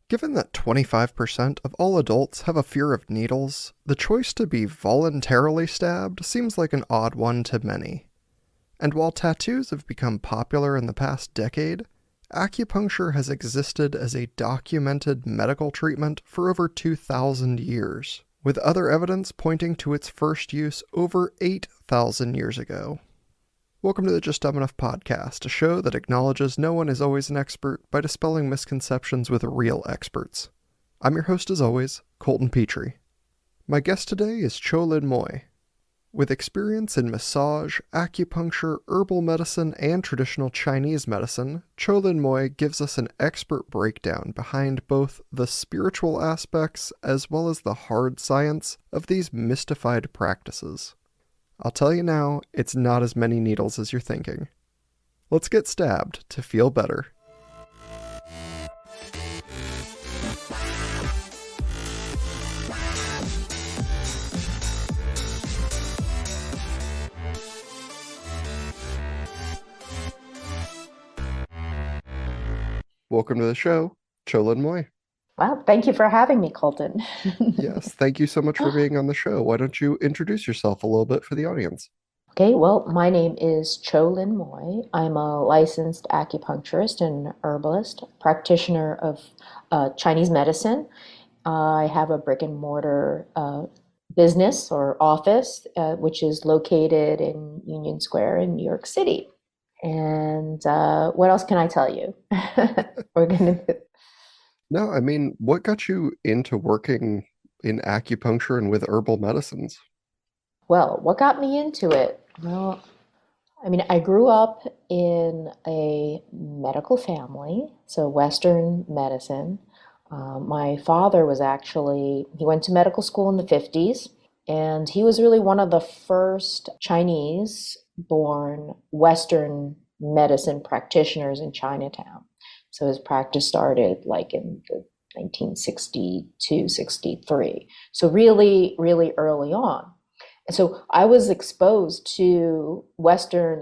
Given that 25% of all adults have a fear of needles, the choice to be voluntarily stabbed seems like an odd one to many. And while tattoos have become popular in the past decade, acupuncture has existed as a documented medical treatment for over 2,000 years, with other evidence pointing to its first use over 8,000 years ago. Welcome to the Just Dumb Enough podcast, a show that acknowledges no one is always an expert by dispelling misconceptions with real experts. I'm your host as always, Colton Petrie. My guest today is Tsao-Lin Moy. With experience in massage, acupuncture, herbal medicine, and traditional Chinese medicine, Tsao-Lin Moy gives us an expert breakdown behind both the spiritual aspects as well as the hard science of these mystified practices. I'll tell you now, it's not as many needles as you're thinking. Let's get stabbed to feel better. Welcome to the show, Tsao-Lin Moy. Well, thank you for having me, Colton. Yes, thank you so much for being on the show. Why don't you introduce yourself a little bit for the audience? Okay, well, my name is Tsao-Lin Moy. I'm a licensed acupuncturist and herbalist, practitioner of Chinese medicine. I have a brick and mortar business or office, which is located in Union Square in New York City. And what else can I tell you? We're gonna. No, I mean, what got you into working in acupuncture and with herbal medicines? Well, what got me into it? Well, I mean, I grew up in a medical family, so Western medicine. My father was actually, he went to medical school in the 50s, and he was really one of the first Chinese born Western medicine practitioners in Chinatown. So his practice started like in the 1962, 63. So really, really early on. And so I was exposed to Western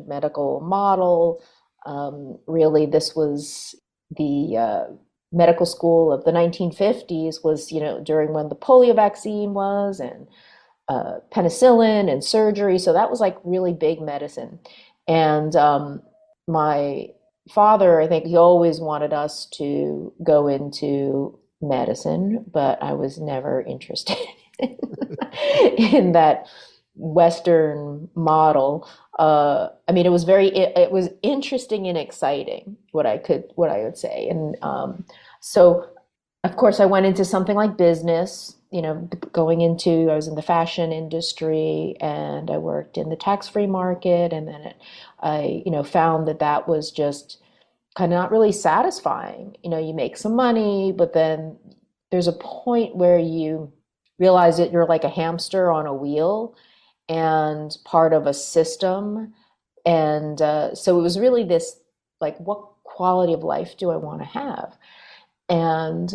medical model. Really, this was the medical school of the 1950s was, during when the polio vaccine was and penicillin and surgery. So that was like really big medicine. And my father, I think he always wanted us to go into medicine, but I was never interested in that Western model. I mean, it was interesting and exciting what I would say. And so, of course, I went into something like business, I was in the fashion industry and I worked in the tax-free market. And then I found that was just kind of not really satisfying. You make some money, but then there's a point where you realize that you're like a hamster on a wheel and part of a system. And so it was really this like, what quality of life do I want to have? And,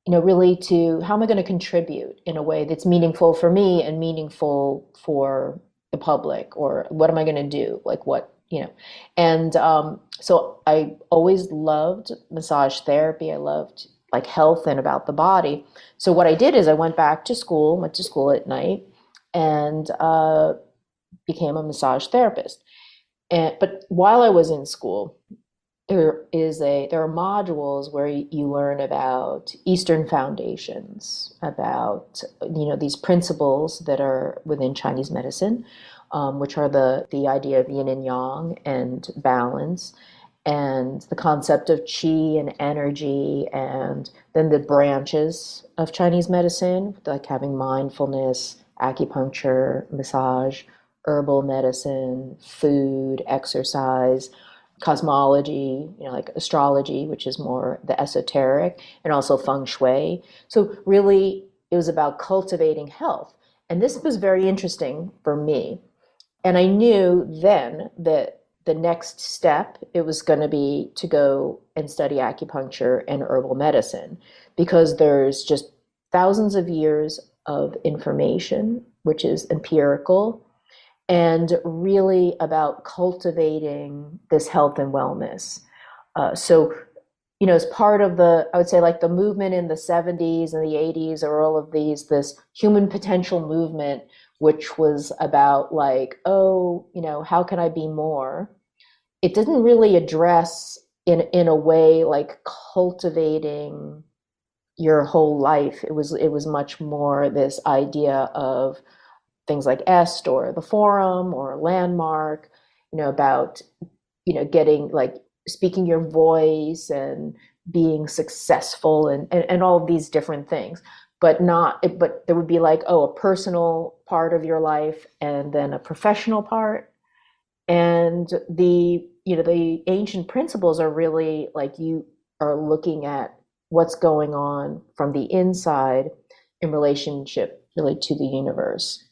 really to how am I going to contribute in a way that's meaningful for me and meaningful for the public? Or what am I going to do? Like, and so I always loved massage therapy. I loved like health and about the body. So what I did is I went to school at night, and became a massage therapist. But while I was in school, there are modules where you learn about Eastern foundations, about these principles that are within Chinese medicine, which are the idea of yin and yang and balance, and the concept of qi and energy, and then the branches of Chinese medicine, like having mindfulness, acupuncture, massage, herbal medicine, food, exercise, cosmology, like astrology, which is more the esoteric, and also feng shui. So really, it was about cultivating health. And this was very interesting for me. And I knew then that the next step, it was going to be to go and study acupuncture and herbal medicine, because there's just thousands of years of information, which is empirical, and really about cultivating this health and wellness. So as part of the, I would say like the movement in the 70s and the 80s, or all of this human potential movement, which was about like, oh, how can I be more? It didn't really address in a way like cultivating your whole life. It was much more this idea of things like est or the forum or landmark, about getting like speaking your voice and being successful and all of these different things, but there would be like, oh, a personal part of your life and then a professional part. And the ancient principles are really like, you are looking at what's going on from the inside in relationship really to the universe.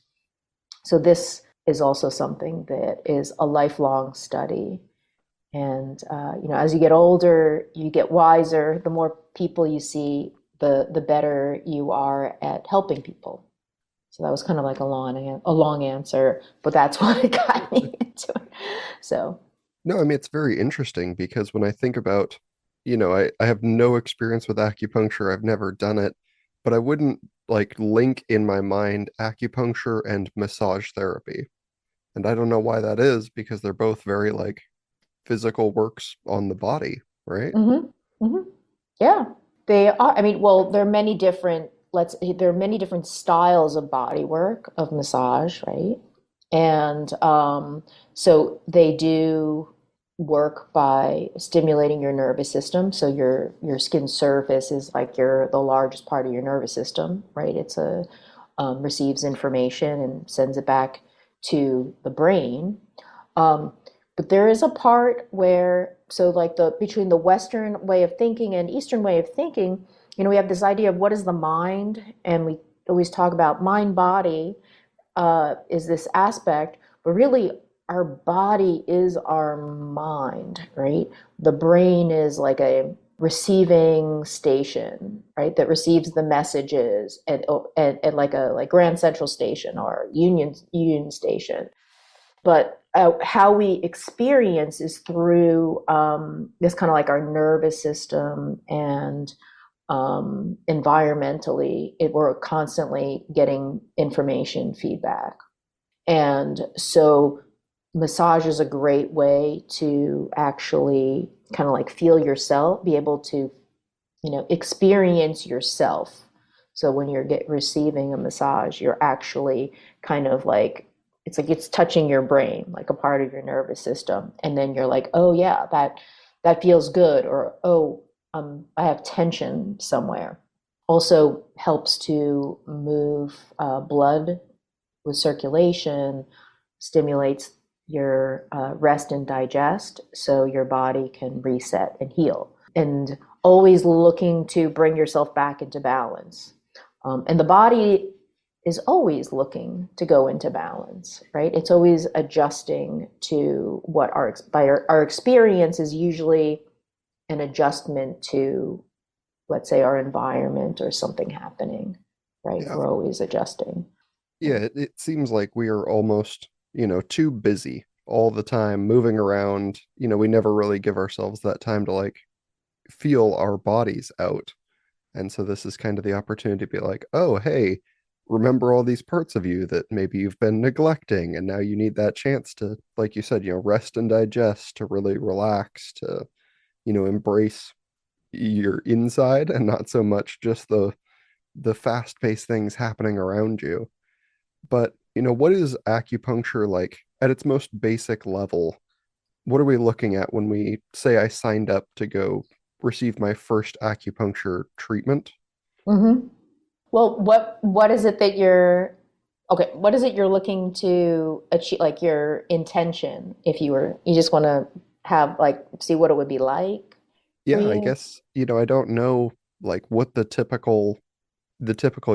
So this is also something that is a lifelong study. And as you get older, you get wiser. The more people you see, the better you are at helping people. So that was kind of like a long answer, but that's what got me into it. So. No, I mean, it's very interesting because when I think about, I have no experience with acupuncture. I've never done it, but I wouldn't like link in my mind acupuncture and massage therapy. And I don't know why that is because they're both very like physical works on the body, right? Mm-hmm. Mm-hmm. Yeah, they are. I mean, well, there are many different styles of body work, of massage, right? And so they do work by stimulating your nervous system. So your skin surface is like the largest part of your nervous system, right? It's a receives information and sends it back to the brain. Um, but there is a part where, so like between the Western way of thinking and Eastern way of thinking, we have this idea of what is the mind, and we always talk about mind body is this aspect, but really our body is our mind, right? The brain is like a receiving station, right? That receives the messages at like Grand Central Station or Union Station. But how we experience is through this kind of like our nervous system, and environmentally, we're constantly getting information feedback. And so massage is a great way to actually kind of like feel yourself, be able to, experience yourself. So when you're receiving a massage, you're actually kind of like, it's like it's touching your brain, like a part of your nervous system. And then you're like, oh yeah, that feels good. Or, oh, I have tension somewhere. Also helps to move blood with circulation, stimulates your rest and digest so your body can reset and heal. And always looking to bring yourself back into balance. And the body is always looking to go into balance, right? It's always adjusting to what our experience is usually an adjustment to, let's say, our environment or something happening, right? Yeah. We're always adjusting. Yeah, it seems like we are almost, too busy all the time moving around. We never really give ourselves that time to like feel our bodies out. And so this is kind of the opportunity to be like, oh, hey, remember all these parts of you that maybe you've been neglecting. And now you need that chance to, like you said, rest and digest, to really relax, to, embrace your inside and not so much just the fast-paced things happening around you. But, what is acupuncture like at its most basic level? What are we looking at when we say I signed up to go receive my first acupuncture treatment? Mm-hmm. Well, what is it that you're okay? What is it you're looking to achieve? Like your intention, if you just want to have like see what it would be like for Yeah, I you. guess, I don't know like what the typical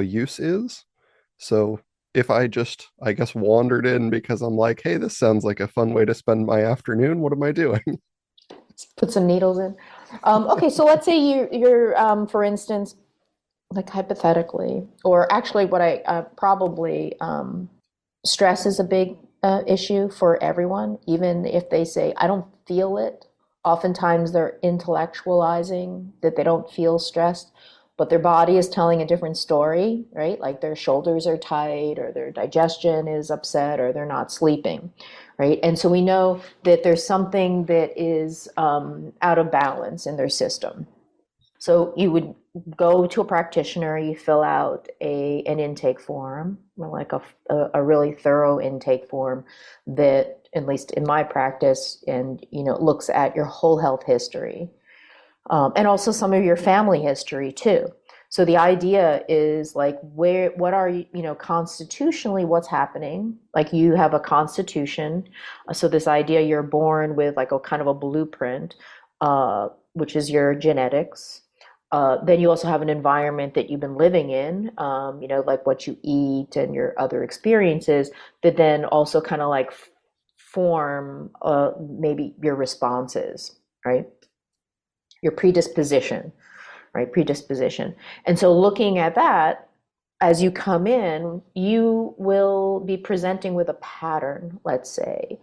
use is. So if I just, I guess, wandered in because I'm like, hey, this sounds like a fun way to spend my afternoon, what am I doing? Put some needles in. Okay, so let's say you're for instance, like hypothetically, or actually, what I probably stress is a big issue for everyone, even if they say I don't feel it Oftentimes they're intellectualizing that they don't feel stressed, but their body is telling a different story, right? Like their shoulders are tight, or their digestion is upset, or they're not sleeping, right? And so we know that there's something that is out of balance in their system. So you would go to a practitioner, you fill out an intake form, like a really thorough intake form that, at least in my practice, and looks at your whole health history, and also some of your family history too. So the idea is like, what are you, constitutionally, what's happening? Like you have a constitution. So this idea you're born with like a kind of a blueprint, which is your genetics. Then you also have an environment that you've been living in, like what you eat and your other experiences, that then also kind of like form maybe your responses, right? Your predisposition, right? Predisposition. And so looking at that, as you come in, you will be presenting with a pattern, let's say.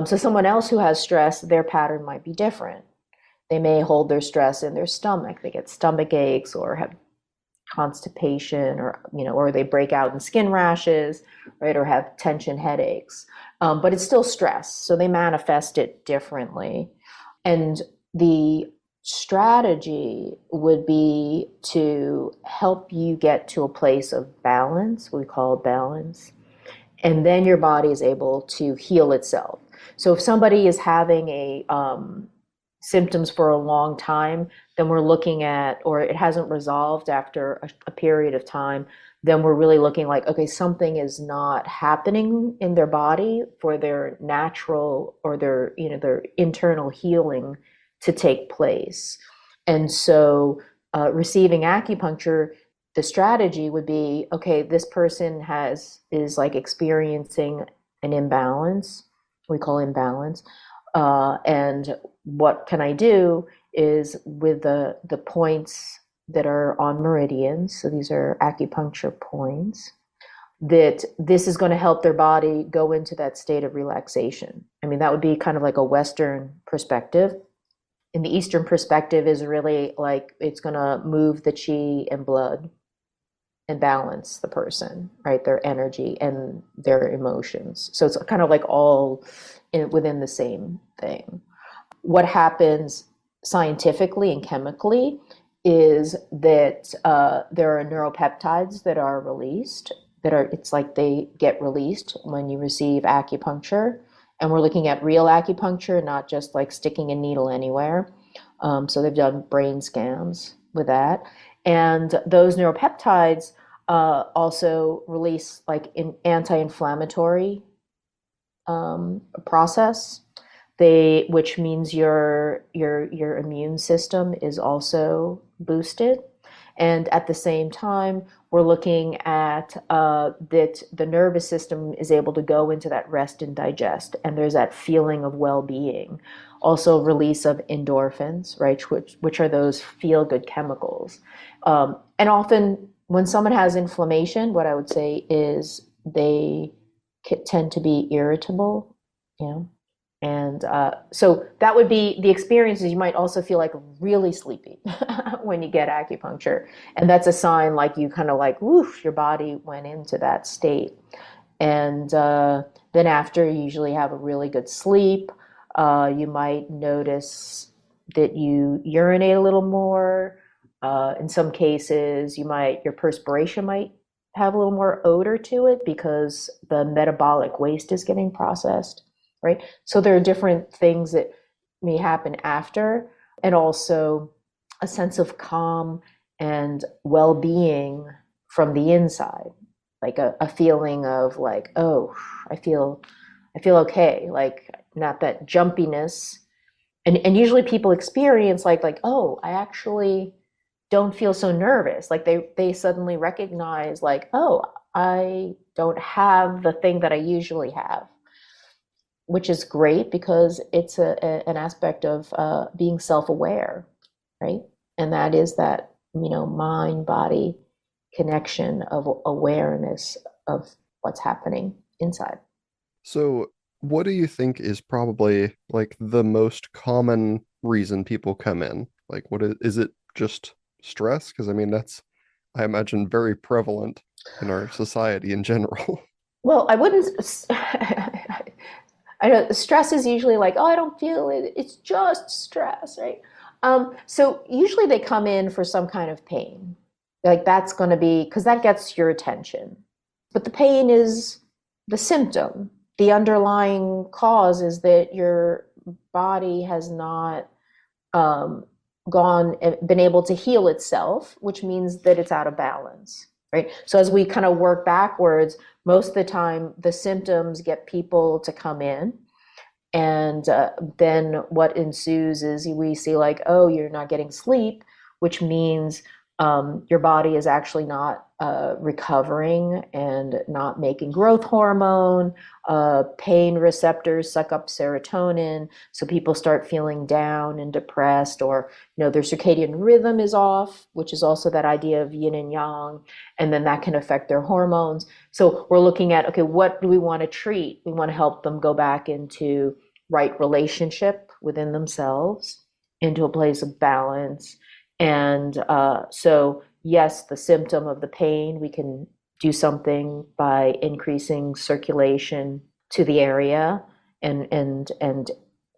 So someone else who has stress, their pattern might be different. They may hold their stress in their stomach. They get stomach aches or have constipation, or they break out in skin rashes, right? Or have tension headaches. But it's still stress. So they manifest it differently. And the strategy would be to help you get to a place of balance, we call balance, and then your body is able to heal itself. So if somebody is having a symptoms for a long time, then we're looking at, or it hasn't resolved after a period of time, then we're really looking like, okay, something is not happening in their body for their natural or their internal healing to take place. And so receiving acupuncture, the strategy would be, okay, this person is like experiencing an imbalance, we call imbalance, and what can I do is with the points that are on meridians, so these are acupuncture points, that this is going to help their body go into that state of relaxation. I mean, that would be kind of like a Western perspective. And the Eastern perspective is really like it's going to move the chi and blood and balance the person, right? Their energy and their emotions. So it's kind of like all within the same thing. What happens scientifically and chemically is that there are neuropeptides that are released, it's like they get released when you receive acupuncture. And we're looking at real acupuncture, not just like sticking a needle anywhere. So they've done brain scans with that. And those neuropeptides also release like an anti-inflammatory process, which means your immune system is also boosted. And at the same time, we're looking at that the nervous system is able to go into that rest and digest, and there's that feeling of well-being. Also, release of endorphins, right, which are those feel-good chemicals. And often, when someone has inflammation, what I would say is they tend to be irritable, you know. And so that would be the experiences. You might also feel like really sleepy when you get acupuncture. And that's a sign like you kind of like, woof, your body went into that state. And then after, you usually have a really good sleep. You might notice that you urinate a little more. In some cases, your perspiration might have a little more odor to it because the metabolic waste is getting processed, right? So there are different things that may happen after, and also a sense of calm and well-being from the inside, like a feeling of like, oh, I feel okay, like not that jumpiness. And usually people experience like, oh, I actually don't feel so nervous. Like they suddenly recognize like, oh, I don't have the thing that I usually have, which is great because it's an aspect of being self-aware, right? And that is that, mind body connection of awareness of what's happening inside. So, what do you think is probably like the most common reason people come in? Like, is it just stress? Because I mean, that's, I imagine, very prevalent in our society in general. Well, I wouldn't. I know stress is usually like, oh, I don't feel it. It's just stress, right? So usually they come in for some kind of pain. Like that's going to be because that gets your attention. But the pain is the symptom. The underlying cause is that your body has not um, been able to heal itself, which means that it's out of balance, right? So as we kind of work backwards, most of the time the symptoms get people to come in, and then what ensues is we see like, oh, you're not getting sleep, which means your body is actually not recovering and not making growth hormone. Pain receptors suck up serotonin, so people start feeling down and depressed, or their circadian rhythm is off, which is also that idea of yin and yang, and then that can affect their hormones. So we're looking at, okay, what do we want to treat? We want to help them go back into right relationship within themselves, into a place of balance. And so, yes, the symptom of the pain, we can do something by increasing circulation to the area and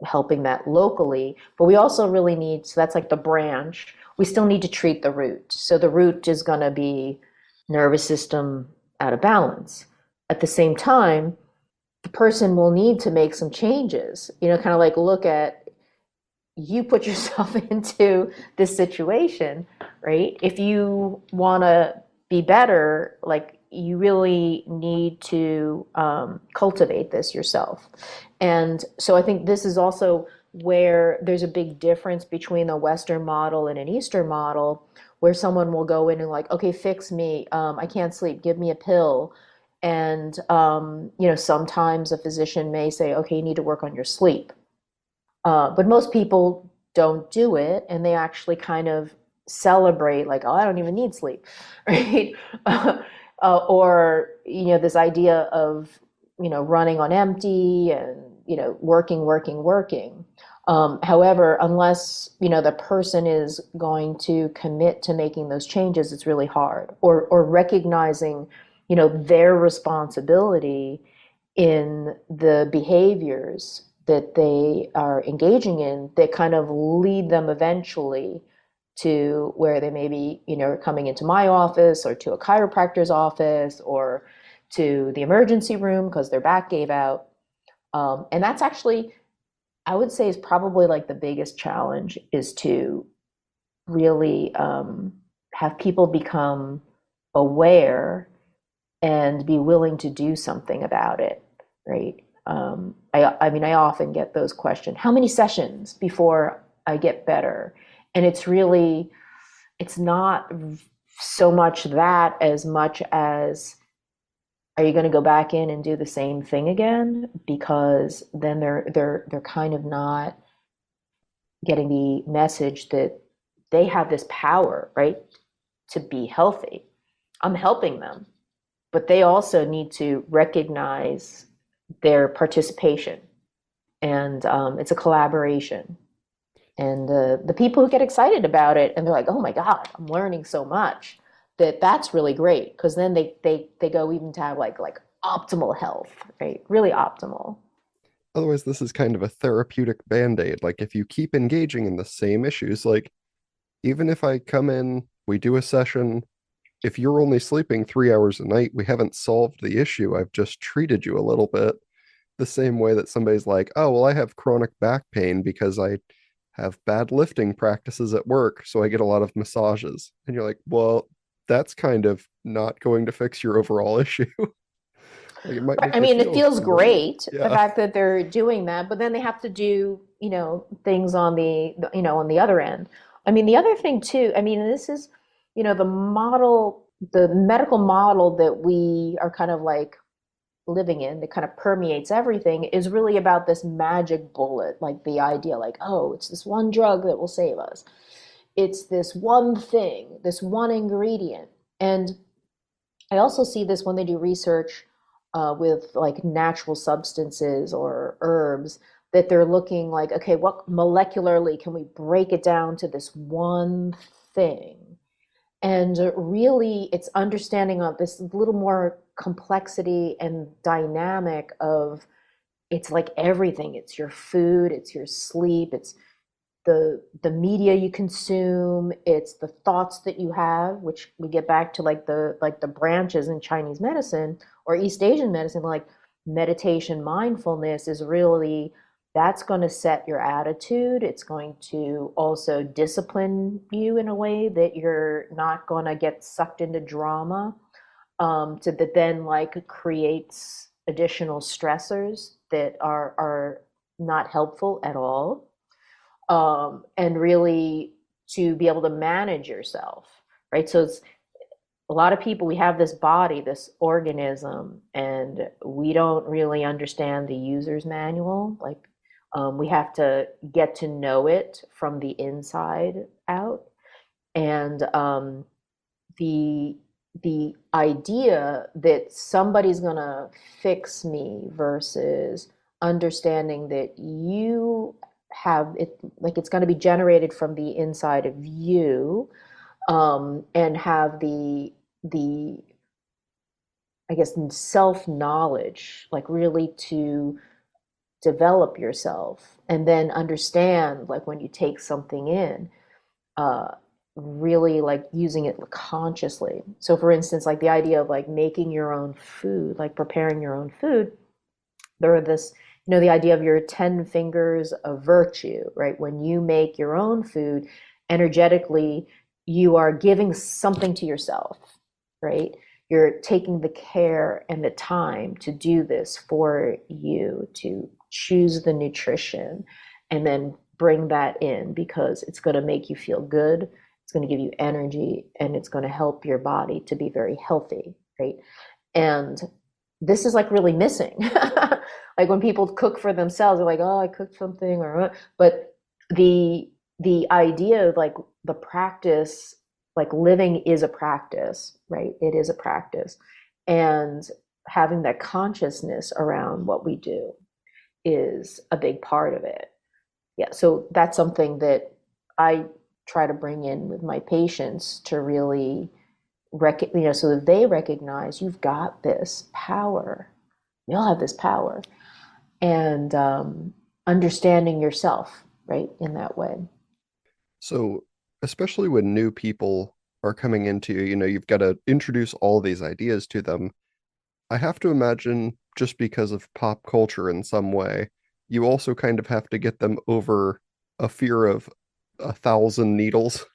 helping that locally. But we also really need, so that's like the branch. We still need to treat the root. So the root is going to be nervous system out of balance. At the same time, the person will need to make some changes, kind of like look at, you put yourself into this situation, right? If you want to be better, like you really need to cultivate this yourself. And so I think this is also where there's a big difference between a Western model and an Eastern model, where someone will go in and like, okay, fix me. I can't sleep. Give me a pill. And sometimes a physician may say, okay, you need to work on your sleep. But most people don't do it, and they actually kind of celebrate, like, oh, I don't even need sleep, right? Or this idea of running on empty and working, working, working. However, unless the person is going to commit to making those changes, it's really hard. Or recognizing their responsibility in the behaviors that they are engaging in that kind of lead them eventually to where they may be, coming into my office or to a chiropractor's office or to the emergency room because their back gave out. And that's actually, I would say, is probably like the biggest challenge, is to really have people become aware and be willing to do something about it, right? I mean, I often get those questions, how many sessions before I get better? And it's not so much that as much as, are you going to go back in and do the same thing again? Because then they're kind of not getting the message that they have this power, right, to be healthy. I'm helping them, but they also need to recognize their participation, and it's a collaboration. And the people who get excited about it and they're like, oh my god, I'm learning so much, that's really great, because then they go even to have like optimal health, right? Really optimal. Otherwise, this is kind of a therapeutic band-aid. Like, if you keep engaging in the same issues, like, even if I come in, we do a session, if you're only sleeping 3 hours a night, we haven't solved the issue. I've just treated you a little bit. The same way that somebody's like, oh, well, I have chronic back pain because I have bad lifting practices at work, so I get a lot of massages. And you're like, well, that's kind of not going to fix your overall issue. Like, it might I make you mean, it feel feels great. great, the Yeah. fact that they're doing that, but then they have to do, things on on the other end. I mean, the other thing too, I mean, this is, the model, the medical model that we are kind of like living in, that kind of permeates everything, is really about this magic bullet, like the idea, like, oh, it's this one drug that will save us. It's this one thing, this one ingredient. And I also see this when they do research with like natural substances or herbs. that they're looking like, okay, what molecularly can we break it down to this one thing? And really, it's understanding of this little more complexity and dynamic of it's like everything. It's your food, it's your sleep, it's the media you consume, it's the thoughts that you have, which we get back to like the branches in Chinese medicine or East Asian medicine, like meditation, mindfulness is really that's going to set your attitude. It's going to also discipline you in a way that you're not going to get sucked into drama, to that then like creates additional stressors that are not helpful at all, and really to be able to manage yourself, right? So it's a lot of people, we have this body, this organism, and we don't really understand the user's manual. Like, we have to get to know it from the inside out. And the the idea that somebody's gonna fix me versus understanding that you have it, like it's going to be generated from the inside of you, and have the I guess self knowledge, like really to develop yourself and then understand like when you take something in, uh, really like using it consciously. So for instance, like the idea of like making your own food, like preparing your own food, there are this, the idea of your 10 fingers of virtue, right? When you make your own food, energetically, you are giving something to yourself, right? You're taking the care and the time to do this for you, to choose the nutrition and then bring that in because it's going to make you feel good. It's going to give you energy and it's going to help your body to be very healthy, right? And this is like really missing. Like when people cook for themselves, they're like, "Oh, I cooked something," but the idea of like the practice, like living is a practice, right? It is a practice, and having that consciousness around what we do is a big part of it. Yeah, so that's something that I try to bring in with my patients to really so that they recognize you've got this power. We all have this power, and understanding yourself, right, in that way. So, especially when new people are coming into you, you've got to introduce all these ideas to them. I have to imagine, just because of pop culture in some way, you also kind of have to get them over a fear of 1,000 needles,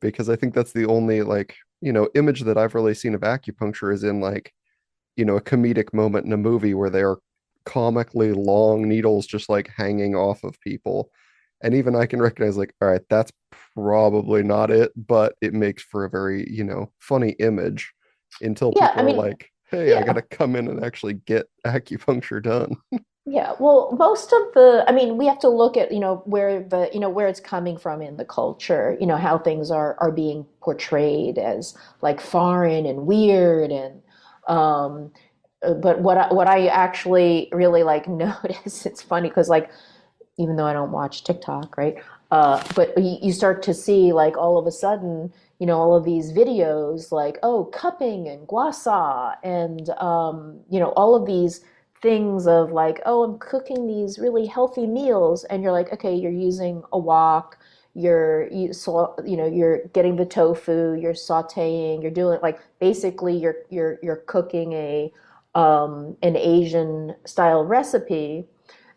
because I think that's the only, like, image that I've really seen of acupuncture is in, like, a comedic moment in a movie where they are comically long needles just like hanging off of people. And even I can recognize, like, all right, that's probably not it, but it makes for a very, funny image until Yeah, I people are mean, like, hey, I got yeah. to come in and actually get acupuncture done. Yeah, well, most of the, I mean, we have to look at, where it's coming from in the culture, how things are being portrayed as like foreign and weird and um but what I actually really like notice, it's funny because like even though I don't watch TikTok, right? But you start to see like all of a sudden, all of these videos like, oh, cupping and gua sha and, all of these things of like, oh, I'm cooking these really healthy meals. And you're like, okay, you're using a wok, you're getting the tofu, you're sauteing, you're doing like basically you're cooking an Asian style recipe,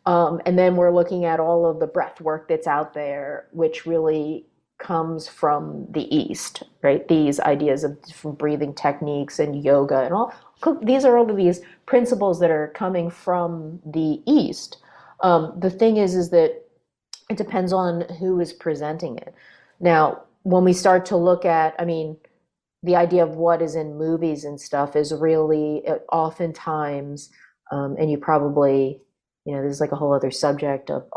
and then we're looking at all of the breath work that's out there, which really comes from the East, right? These ideas of different breathing techniques and yoga and all. These are all of these principles that are coming from the East. The thing is that it depends on who is presenting it. Now, when we start to look at, I mean, the idea of what is in movies and stuff is really oftentimes, and you probably, this is like a whole other subject of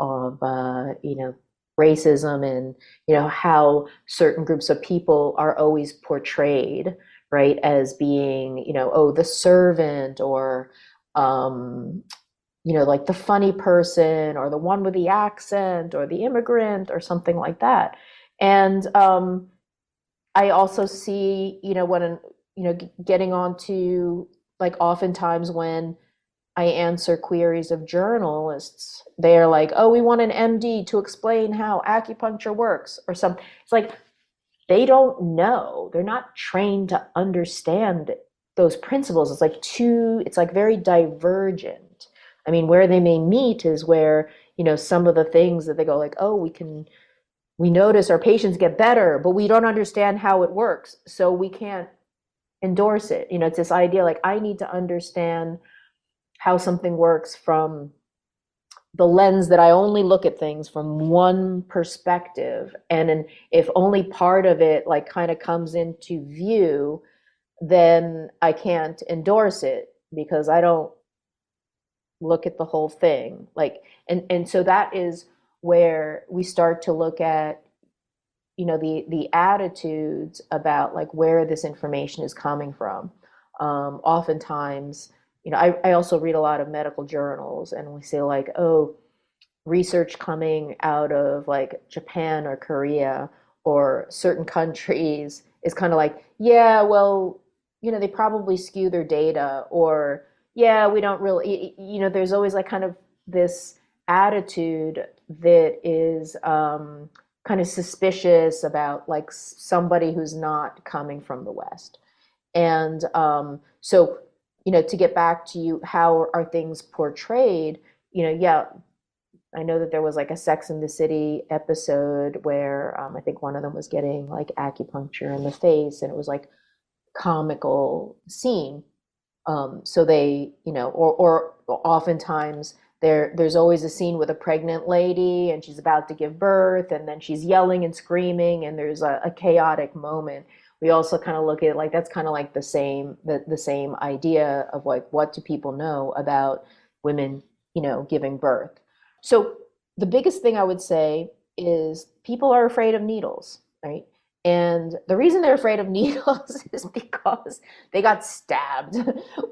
racism and, how certain groups of people are always portrayed, right, as being, oh, the servant or, um, like the funny person or the one with the accent or the immigrant or something like that. And I also see, getting on to like oftentimes when I answer queries of journalists, they're like, oh, we want an MD to explain how acupuncture works or something. It's like they don't know. They're not trained to understand those principles. It's like very divergent. I mean, where they may meet is where, some of the things that they go like, oh, we notice our patients get better, but we don't understand how it works. So we can't endorse it. It's this idea like I need to understand how something works from the lens that I only look at things from one perspective. And if only part of it like kind of comes into view, then I can't endorse it because I don't look at the whole thing. And so that is where we start to look at, the attitudes about like where this information is coming from. Oftentimes, I also read a lot of medical journals, and we say like, oh, research coming out of like Japan or Korea or certain countries is kind of like, yeah, well, they probably skew their data, or yeah, we don't really, there's always like kind of this attitude that is kind of suspicious about like somebody who's not coming from the West. And so, to get back to you, how are things portrayed? Yeah, I know that there was like a Sex in the City episode where I think one of them was getting like acupuncture in the face, and it was like comical scene. So they, or oftentimes there's always a scene with a pregnant lady and she's about to give birth, and then she's yelling and screaming, and there's a chaotic moment. We also kind of look at it like that's kind of like the same idea of like what do people know about women, giving birth. So the biggest thing I would say is people are afraid of needles, right? And the reason they're afraid of needles is because they got stabbed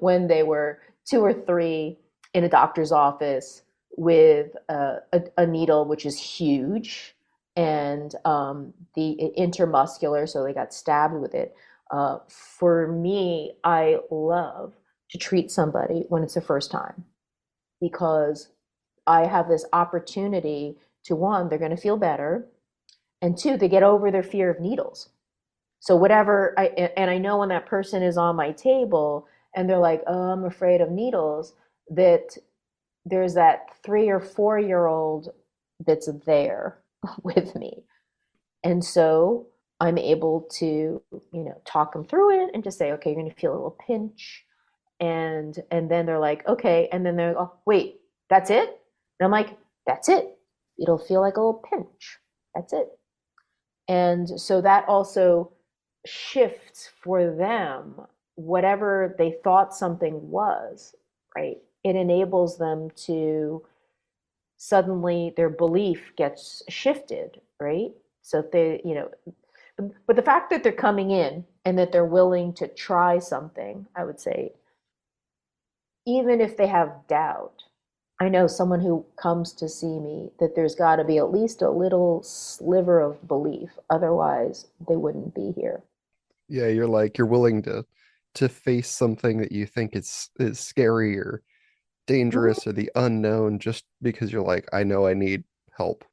when they were 2 or 3 in a doctor's office with a needle, which is huge, and the intermuscular, so they got stabbed with it. For me, I love to treat somebody when it's their first time because I have this opportunity to, one, they're going to feel better, and two, they get over their fear of needles. So and I know when that person is on my table and they're like, oh, I'm afraid of needles, that there's that 3 or 4 year old that's there with me. And so I'm able to, talk them through it and just say, okay, you're going to feel a little pinch. And then they're like, okay. And then they're like, oh, wait, that's it? And I'm like, that's it. It'll feel like a little pinch. That's it. And so that also shifts for them whatever they thought something was, right? It enables them to suddenly their belief gets shifted, right? So if they, but the fact that they're coming in and that they're willing to try something, I would say, even if they have doubt, I know someone who comes to see me that there's got to be at least a little sliver of belief. Otherwise, they wouldn't be here. Yeah, you're willing to face something that you think is scary or Mhm. dangerous or the unknown just because you're like, I know I need help.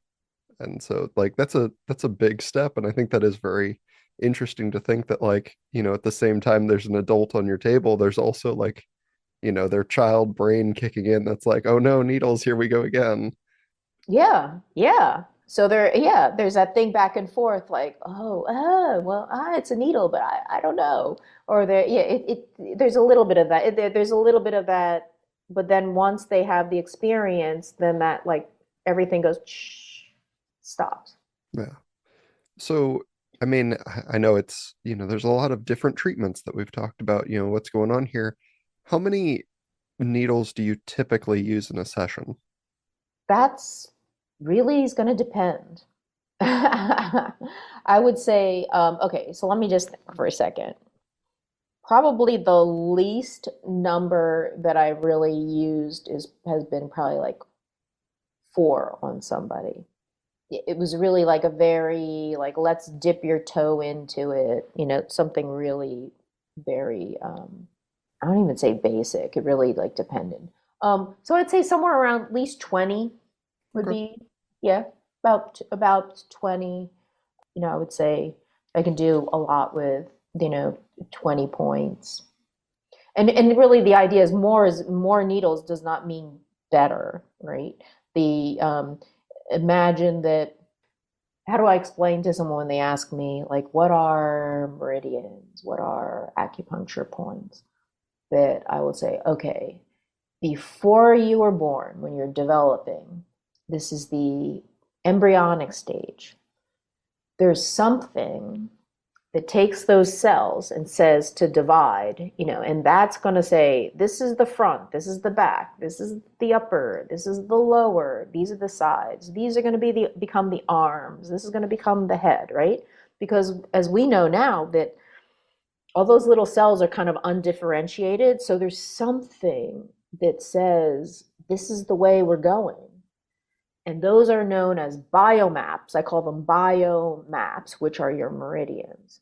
And so like that's a big step. And I think that is very interesting to think that like, at the same time there's an adult on your table, there's also like, their child brain kicking in that's like, oh no, needles, here we go again. Yeah, yeah. So there's that thing back and forth, like, well, it's a needle, but I don't know. Or there's a little bit of that. There's a little bit of that, but then once they have the experience, then that like everything goes, shh, stops. Yeah. So, I mean, I know it's, there's a lot of different treatments that we've talked about, what's going on here. How many needles do you typically use in a session? That's really is going to depend. I would say, okay, so let me just think for a second. Probably the least number that I really used is has been probably like 4 on somebody. It was really like a very like let's dip your toe into it, something really very I don't even say basic. It really like depended. So I'd say somewhere around at least 20 would Okay. be, yeah, about 20. I would say I can do a lot with, 20 points. And really the idea is more needles does not mean better, right? The Imagine that, how do I explain to someone when they ask me like what are meridians? What are acupuncture points? That I will say, okay, before you were born, when you're developing, this is the embryonic stage. There's something that takes those cells and says to divide, and that's going to say, this is the front, this is the back, this is the upper, this is the lower, these are the sides, these are going to become the arms, this is going to become the head, right? Because as we know now that all those little cells are kind of undifferentiated, so there's something that says this is the way we're going. And those are known as biomaps. I call them biomaps, which are your meridians.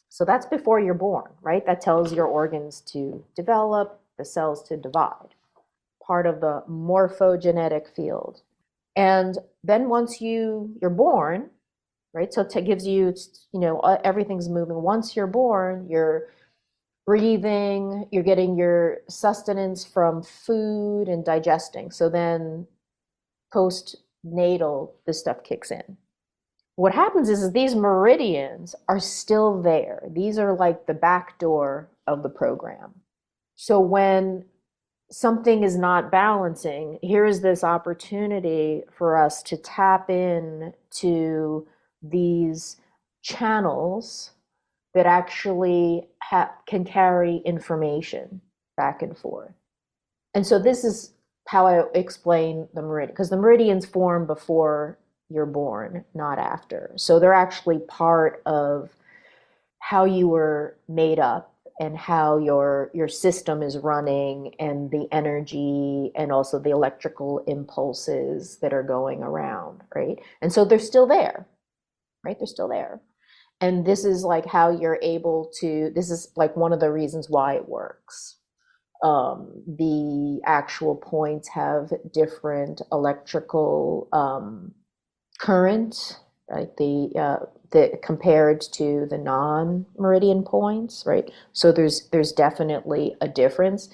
So that's before you're born, right? That tells your organs to develop, the cells to divide, part of the morphogenetic field. And then once you're born, right? So it gives you, everything's moving. Once you're born, you're breathing, you're getting your sustenance from food and digesting. So then postnatal, this stuff kicks in. What happens is these meridians are still there. These are like the back door of the program. So when something is not balancing, here is this opportunity for us to tap in to these channels that actually can carry information back and forth. And so this is how I explain the meridian, because the meridians form before you're born, not after. So they're actually part of how you were made up and how your system is running and the energy and also the electrical impulses that are going around, right? And so they're still there, right? They're still there. And this is like how you're able to, this is like one of the reasons why it works. The actual points have different electrical current, right? The compared to the non-meridian points, right? So there's definitely a difference.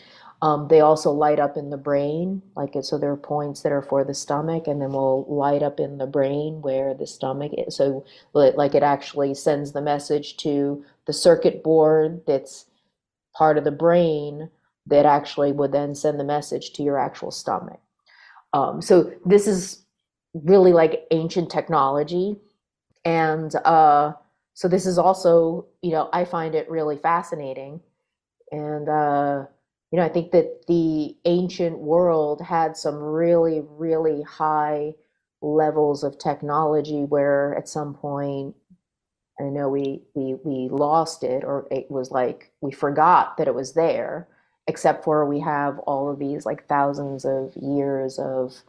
They also light up in the brain, so there are points that are for the stomach, and then will light up in the brain where the stomach is. So it actually sends the message to the circuit board that's part of the brain that actually would then send the message to your actual stomach. So this is really like ancient technology. And so this is also, I find it really fascinating. And, I think that the ancient world had some really, really high levels of technology where at some point, I know we lost it, or it was like we forgot that it was there, except for we have all of these like thousands of years of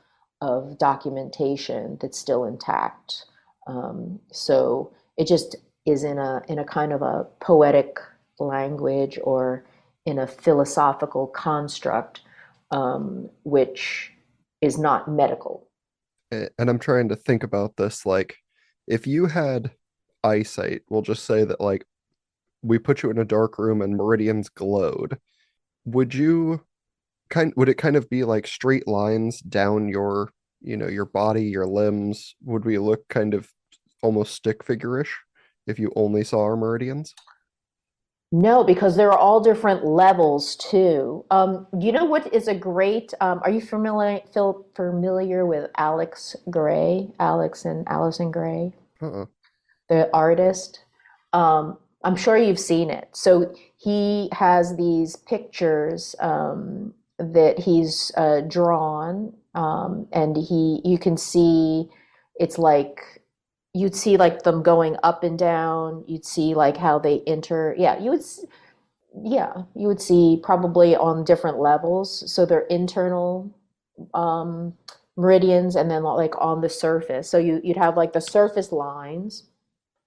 documentation that's still intact. So it just is in a kind of a poetic language or in a philosophical construct, which is not medical. And I'm trying to think about this like if you had eyesight, we'll just say that like we put you in a dark room and meridians glowed. Would you would it kind of be like straight lines down your, your body, your limbs? Would we look kind of almost stick figure-ish if you only saw our meridians? No, because there are all different levels too. You know what is a great? Are you familiar with Alex Gray, Alex and Allison Gray, Uh-uh. the artist? I'm sure you've seen it. So he has these pictures that he's drawn, and you can see it's like you'd see like them going up and down. You'd see like how they enter. Yeah, Yeah, you would see probably on different levels. So they're internal um, meridians, and then like on the surface. So you'd have like the surface lines,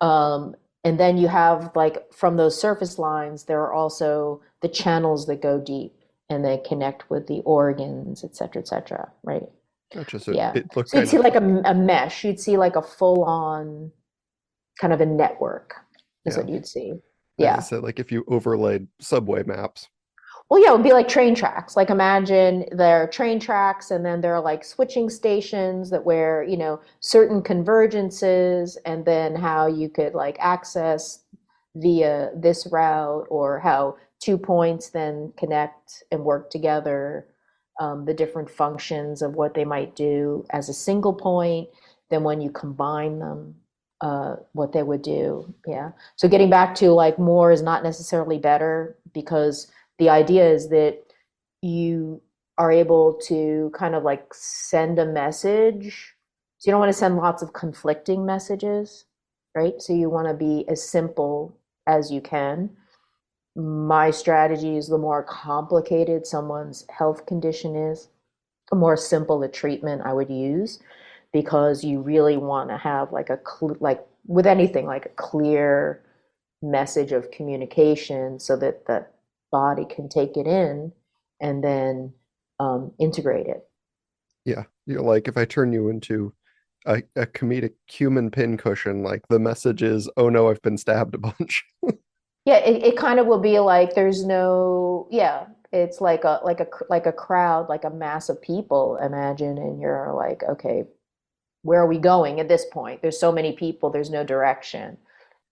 um, and then you have like from those surface lines, there are also the channels that go deep and they connect with the organs, et cetera, right? Gotcha. So Yeah. it looked So you'd kind see of like like, a mesh. You'd see like a full on kind of a network is yeah, what you'd see. as I Yeah. said, like if you overlaid subway maps. Well, yeah, it would be like train tracks. Like imagine there are train tracks and then there are like switching stations that where, certain convergences and then how you could like access via this route or how 2 points then connect and work together, the different functions of what they might do as a single point, then when you combine them, what they would do. Yeah. So getting back to like more is not necessarily better because the idea is that you are able to kind of like send a message. So you don't want to send lots of conflicting messages, right? So you want to be as simple as you can. My strategy is the more complicated someone's health condition is, the more simple the treatment I would use because you really want to have like like with anything like a clear message of communication so that the body can take it in and then integrate it. Yeah. You're like if I turn you into a comedic human pincushion, like the message is, oh no, I've been stabbed a bunch. Yeah, it kind of will be like there's no, yeah, it's like a crowd, like a mass of people, imagine, and you're like, okay, where are we going at this point? There's so many people, there's no direction.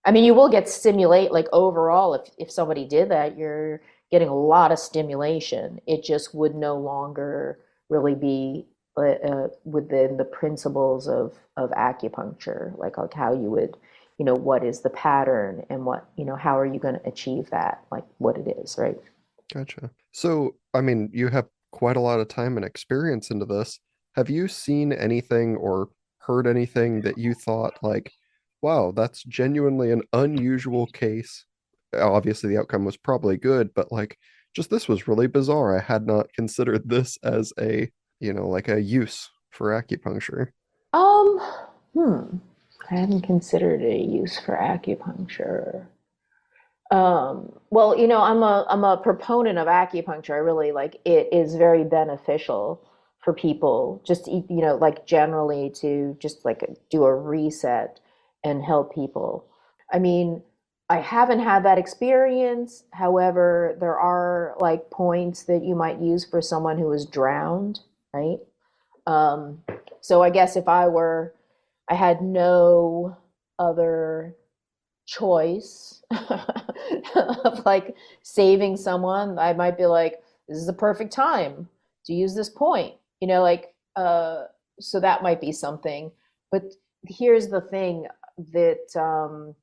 I mean, you will get stimulate like overall if somebody did that, you're getting a lot of stimulation. It just would no longer really be within the principles of acupuncture, like how you would, what is the pattern and what, how are you going to achieve that, like what it is, right? Gotcha. So, I mean, you have quite a lot of time and experience into this. Have you seen anything or heard anything that you thought like, wow, that's genuinely an unusual case? Obviously, the outcome was probably good, but like, just this was really bizarre. I had not considered this as like a use for acupuncture. Um, hmm. I hadn't considered a use for acupuncture. Well, I'm a proponent of acupuncture. I really like it is very beneficial for people just like generally to just like do a reset and help people. I mean, I haven't had that experience. However, there are like points that you might use for someone who is drowned, right? Um, so I guess if I had no other choice of like saving someone, I might be like, this is the perfect time to use this point, so that might be something. But here's the thing that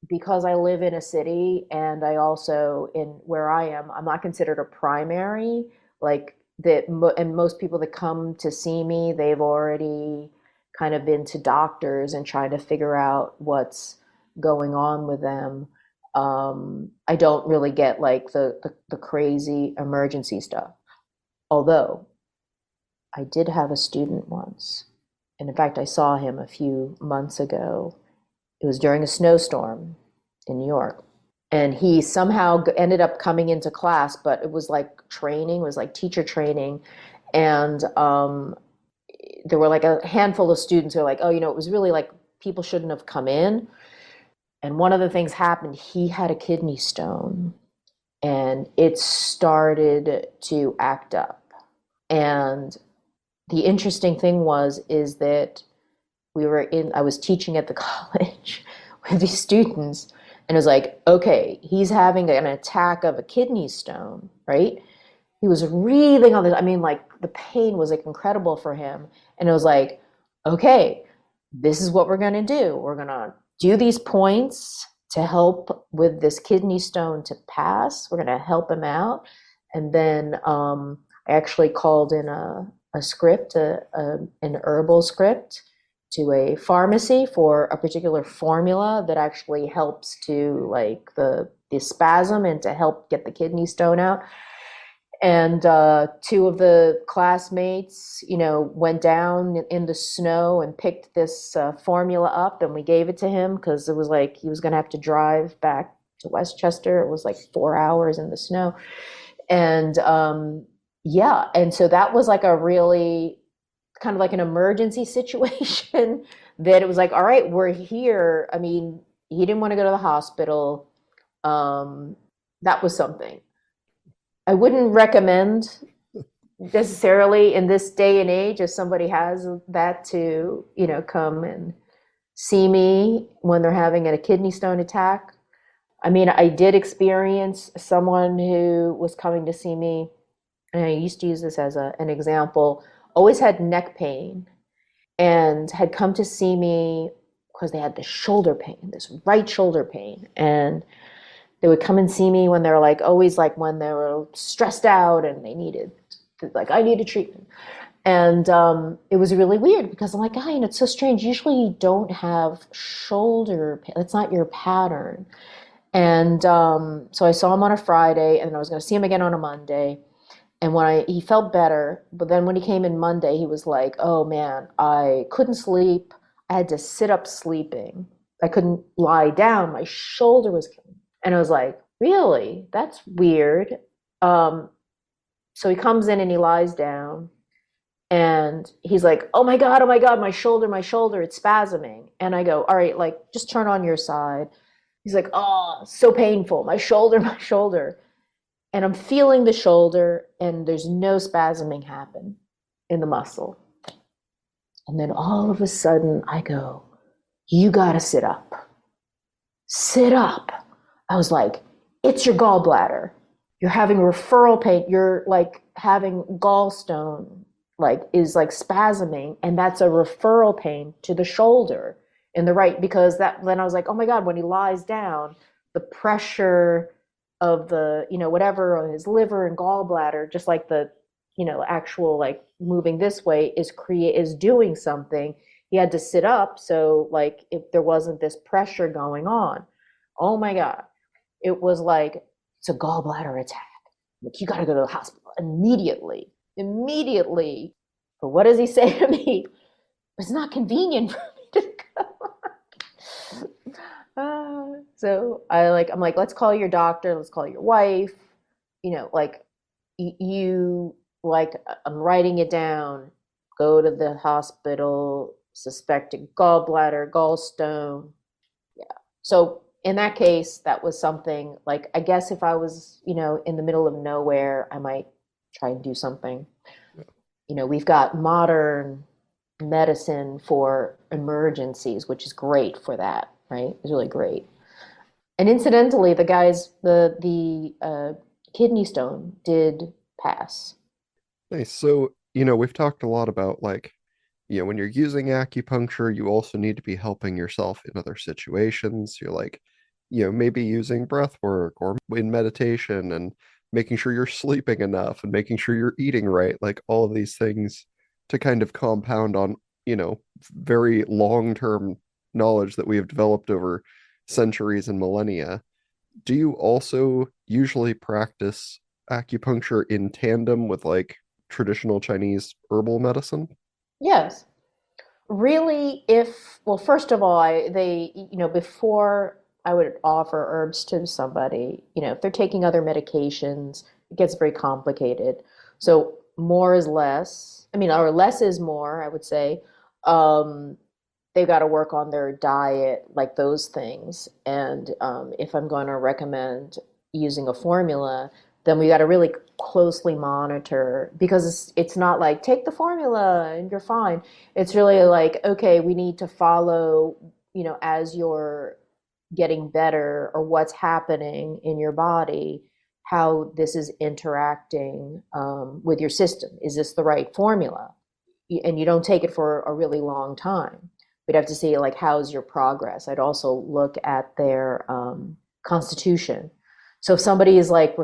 because I live in a city and I also in where I am, I'm not considered a primary, like that, and most people that come to see me, they've already kind of been to doctors and trying to figure out what's going on with them. I don't really get like the crazy emergency stuff. Although I did have a student once, and in fact, I saw him a few months ago. It was during a snowstorm in New York. And he somehow ended up coming into class, but it was like training, it was like teacher training. And there were like a handful of students who were like, oh, it was really like people shouldn't have come in. And one of the things happened, he had a kidney stone and it started to act up. And the interesting thing is that I was teaching at the college with these students, and it was like, okay, he's having an attack of a kidney stone, right? He was wreathing on this. I mean, like the pain was like incredible for him. And it was like, okay, this is what we're going to do. We're going to do these points to help with this kidney stone to pass. We're going to help him out. And then I actually called in a script, an herbal script, to a pharmacy for a particular formula that actually helps to like the spasm and to help get the kidney stone out. And two of the classmates, went down in the snow and picked this formula up, and we gave it to him because it was like he was going to have to drive back to Westchester. It was like 4 hours in the snow. And yeah, and so that was like a really kind of like an emergency situation that it was like, all right, we're here. I mean, he didn't want to go to the hospital. Um, that was something. I wouldn't recommend necessarily in this day and age if somebody has that to, come and see me when they're having a kidney stone attack. I mean, I did experience someone who was coming to see me, and I used to use this as an example, always had neck pain and had come to see me because they had this shoulder pain, this right shoulder pain. And they would come and see me when they're like, always like when they were stressed out and they needed, like, I needed treatment. And it was really weird because I'm like, it's so strange. Usually you don't have shoulder pain. That's not your pattern. And so I saw him on a Friday, and then I was going to see him again on a Monday. And he felt better, but then when he came in Monday, he was like, "Oh man, I couldn't sleep. I had to sit up sleeping. I couldn't lie down. My shoulder was killing me." And I was like, "Really? That's weird." Um, so he comes in and he lies down, and he's like, oh my God, my shoulder, it's spasming." And I go, "All right, like just turn on your side." He's like, "Oh, so painful, my shoulder, my shoulder." And I'm feeling the shoulder, and there's no spasming happen in the muscle. And then all of a sudden I go, "You gotta sit up. Sit up." I was like, "It's your gallbladder. You're having referral pain. You're like having gallstone, like is like spasming, and that's a referral pain to the shoulder in the right." Because that, then I was like, oh my God, when he lies down, the pressure of the, whatever on his liver and gallbladder, just like the, actual like moving this way is doing something. He had to sit up, so like if there wasn't this pressure going on. Oh my God. It was like, it's a gallbladder attack. Like, you got to go to the hospital immediately, immediately. But what does he say to me? It's not convenient for me to go. So I'm like, let's call your doctor. Let's call your wife. Like you, like, I'm writing it down. Go to the hospital, suspected gallbladder, gallstone. Yeah. So in that case, that was something like, I guess if I was, in the middle of nowhere, I might try and do something. We've got modern medicine for emergencies, which is great for that, right? It's really great. And incidentally, the kidney stone did pass. Nice. So, we've talked a lot about like, when you're using acupuncture, you also need to be helping yourself in other situations. You're like, maybe using breath work or in meditation and making sure you're sleeping enough and making sure you're eating right. Like all of these things to kind of compound on, very long-term knowledge that we have developed over centuries and millennia. Do you also usually practice acupuncture in tandem with like traditional Chinese herbal medicine? Yes. Really, well, first of all, before I would offer herbs to somebody, if they're taking other medications, it gets very complicated. So more is less. I mean, or less is more, I would say. Um, they've got to work on their diet, like those things. And if I'm going to recommend using a formula, then we got to really closely monitor, because it's not like take the formula and you're fine. It's really like, okay, we need to follow, as you're getting better, or what's happening in your body, how this is interacting with your system. Is this the right formula? And you don't take it for a really long time. We'd have to see like, how's your progress. I'd also look at their constitution. So if somebody is like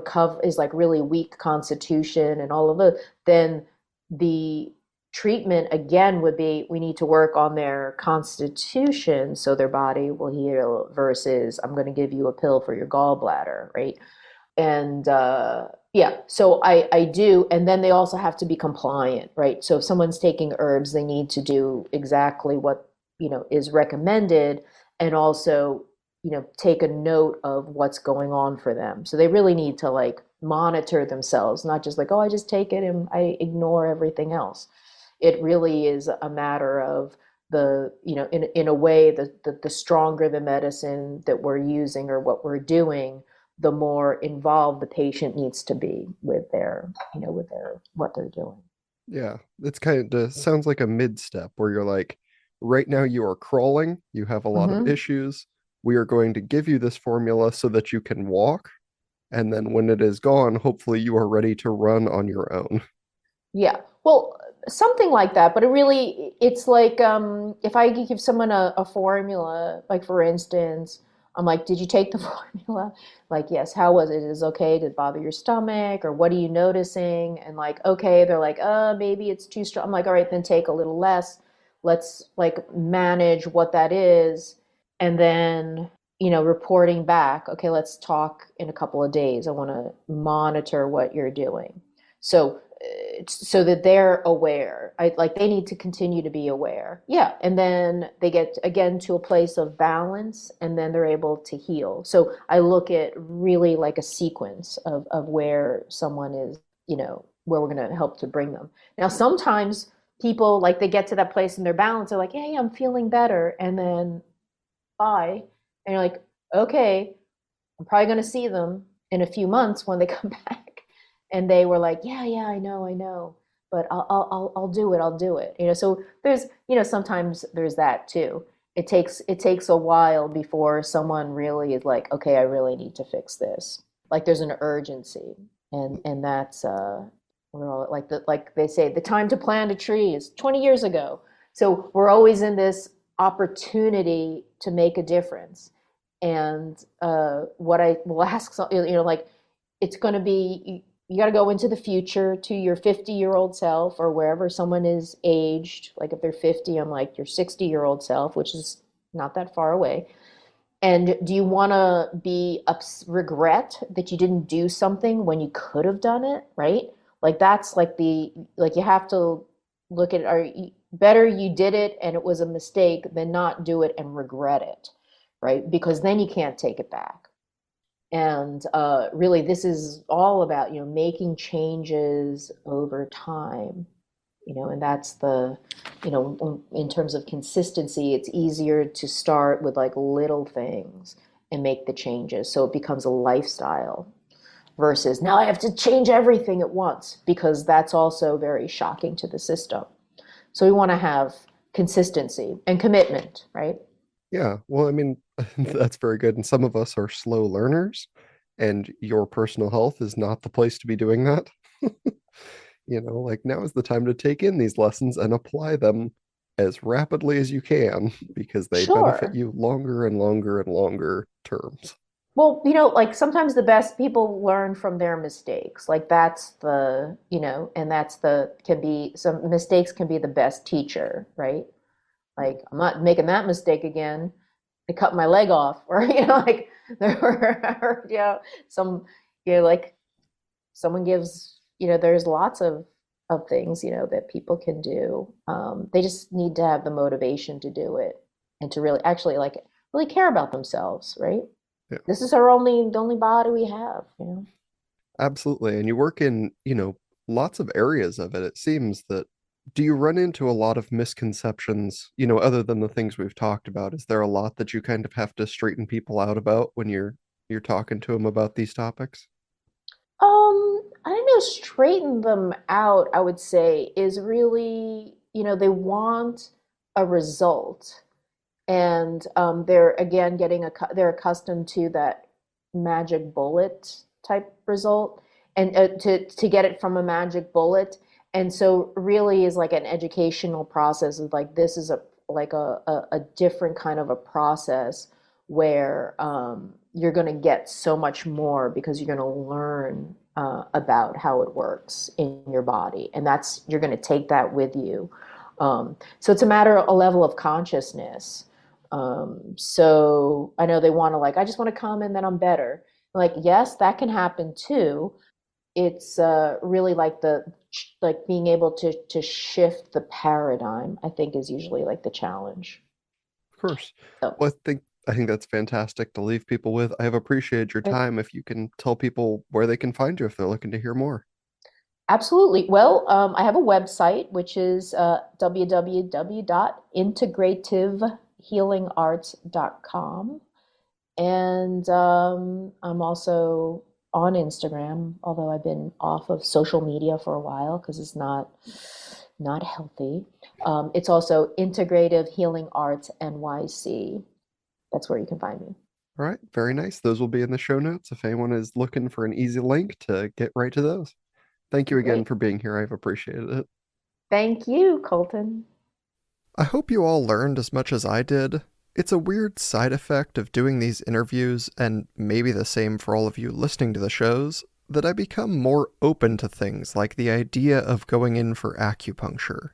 really weak constitution and all of it, then the treatment again would be we need to work on their constitution so their body will heal versus I'm going to give you a pill for your gallbladder, right? And yeah, so I do, and then they also have to be compliant, right? So if someone's taking herbs, they need to do exactly what is recommended, and also take a note of what's going on for them. So they really need to like monitor themselves, not just like, oh, I just take it and I ignore everything else. It really is a matter of in a way, the stronger the medicine that we're using or what we're doing, the more involved the patient needs to be with their what they're doing. Yeah, it's kind of sounds like a mid step where you're like, right now you are crawling, you have a lot of Hmm. issues. We are going to give you this formula so that you can walk. And then when it is gone, hopefully you are ready to run on your own. Yeah. Well, something like that, but it's like if I give someone a formula, like for instance, I'm like, did you take the formula? Like, yes, how was it? Is it okay? Did it bother your stomach? Or what are you noticing? And like, okay, they're like, maybe it's too strong. I'm like, all right, then take a little less. Let's like manage what that is. And then, reporting back, okay, let's talk in a couple of days. I want to monitor what you're doing. So that they're aware. Like they need to continue to be aware. Yeah, and then they get again to a place of balance, and then they're able to heal. So I look at really like a sequence of where someone is, where we're going to help to bring them. Now, sometimes people like they get to that place in their balance. They're like, hey, I'm feeling better, and then bye, and you're like, okay, I'm probably going to see them in a few months when they come back. And they were like, yeah, yeah, I know, but I'll do it. I'll do it. So there's, sometimes there's that too. It takes a while before someone really is like, okay, I really need to fix this. Like there's an urgency, and that's we're all like they say, the time to plant a tree is 20 years ago. So we're always in this opportunity to make a difference. And what I will ask, like it's going to be, you got to go into the future to your 50-year-old self or wherever someone is aged. Like if they're 50, I'm like your 60-year-old self, which is not that far away. And do you want to regret that you didn't do something when you could have done it, right? Like that's like you have to look at, better you did it and it was a mistake than not do it and regret it, right? Because then you can't take it back. And really, this is all about, making changes over time, and that's in terms of consistency, it's easier to start with like little things and make the changes. So it becomes a lifestyle versus now I have to change everything at once because that's also very shocking to the system. So we want to have consistency and commitment, right? Yeah, well, I mean, that's very good. And some of us are slow learners, and your personal health is not the place to be doing that. Like now is the time to take in these lessons and apply them as rapidly as you can because they benefit Sure. you longer and longer and longer terms. Well, like sometimes the best people learn from their mistakes. Like that's and that's can be some mistakes can be the best teacher, right? Like I'm not making that mistake again. They cut my leg off, or like there were, some, like someone gives, there's lots of things, that people can do. They just need to have the motivation to do it and to really actually like really care about themselves, right? Yeah, This is the only body we have. absolutely. And you work in, lots of areas of it. It seems that do you run into a lot of misconceptions, other than the things we've talked about? Is there a lot that you kind of have to straighten people out about when you're talking to them about these topics? I don't know, straighten them out, I would say, is really, they want a result. And they're again they're accustomed to that magic bullet type result, and to get it from a magic bullet. And so really is like an educational process of like this is a like a different kind of a process where you're going to get so much more because you're going to learn about how it works in your body, and that's you're going to take that with you. So it's a matter of a level of consciousness. So I know they want to like, I just want to come and then I'm better. Like, yes, that can happen too. It's really like the like being able to shift the paradigm, I think is usually like the challenge. Of course. So Well, I think that's fantastic to leave people with. I have appreciated your great. time. If you can tell people where they can find you if they're looking to hear more. Absolutely. Well, I have a website which is www.integrativehealingarts.com. And I'm also on Instagram, although I've been off of social media for a while because it's not healthy. It's also Integrative Healing Arts NYC. That's where you can find me. All right, very nice. Those will be in the show notes if anyone is looking for an easy link to get right to those. Thank you again Great. for being here. I've appreciated it. Thank you, Colton. I hope you all learned as much as I did. It's a weird side effect of doing these interviews, and maybe the same for all of you listening to the shows, that I become more open to things like the idea of going in for acupuncture.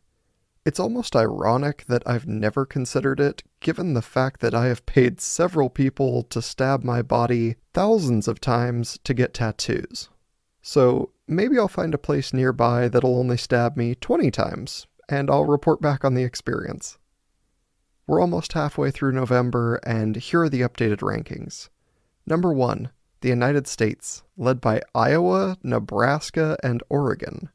It's almost ironic that I've never considered it, given the fact that I have paid several people to stab my body thousands of times to get tattoos. So maybe I'll find a place nearby that'll only stab me 20 times, and I'll report back on the experience. We're almost halfway through November, and here are the updated rankings. Number 1, the United States, led by Iowa, Nebraska, and Oregon.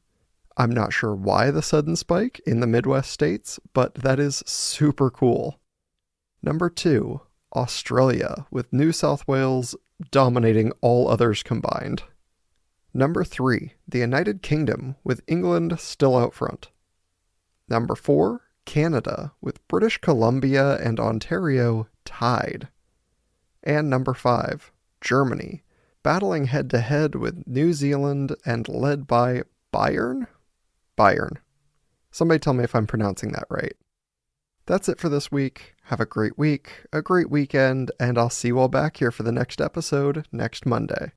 I'm not sure why the sudden spike in the Midwest states, but that is super cool. Number 2, Australia, with New South Wales dominating all others combined. Number 3, the United Kingdom, with England still out front. Number 4, Canada, with British Columbia and Ontario tied. And number 5, Germany, battling head-to-head with New Zealand and led by Bayern? Bayern. Somebody tell me if I'm pronouncing that right. That's it for this week. Have a great week, a great weekend, and I'll see you all back here for the next episode next Monday.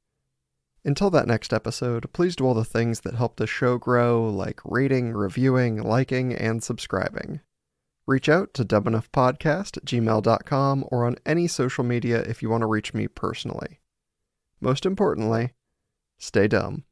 Until that next episode, please do all the things that help the show grow, like rating, reviewing, liking, and subscribing. Reach out to dumbenougghpodcast@gmail.com or on any social media if you want to reach me personally. Most importantly, stay dumb.